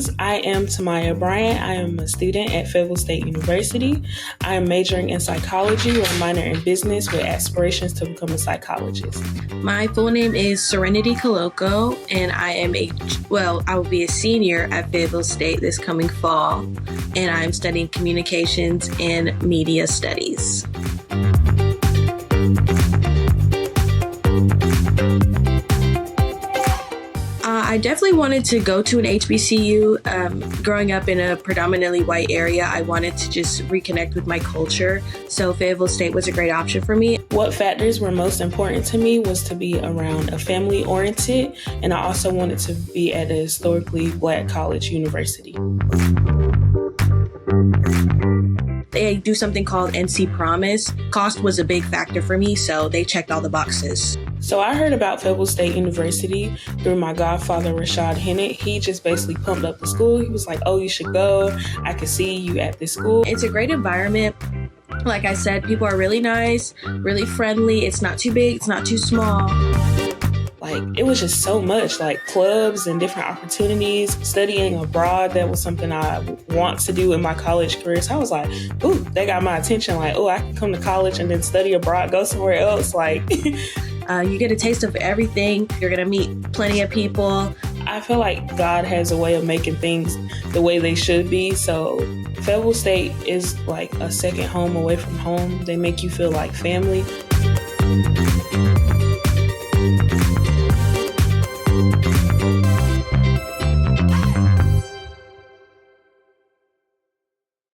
names. I am Tamiaya Bryant. I am a student at Fayetteville State University. I am majoring in psychology with a minor in business with aspirations to become a psychologist. My full name is Serenity Koloko, and I will be a senior at Fayetteville State this coming fall, and I'm studying communications and media studies. I definitely wanted to go to an HBCU. Growing up in a predominantly white area, I wanted to just reconnect with my culture. So Fayetteville State was a great option for me. What factors were most important to me was to be around a family-oriented, and I also wanted to be at a historically Black college university. They do something called NC Promise. Cost was a big factor for me, so they checked all the boxes. So I heard about Fayetteville State University through my godfather, Rashad Hennett. He just basically pumped up the school. He was like, oh, you should go. I could see you at this school. It's a great environment. Like I said, people are really nice, really friendly. It's not too big, it's not too small. Like, it was just so much, like clubs and different opportunities. Studying abroad, that was something I want to do in my college career. So I was like, ooh, they got my attention. Like, oh, I can come to college and then study abroad, go somewhere else. Like, you get a taste of everything. You're going to meet plenty of people. I feel like God has a way of making things the way they should be. So Fayetteville State is like a second home away from home. They make you feel like family.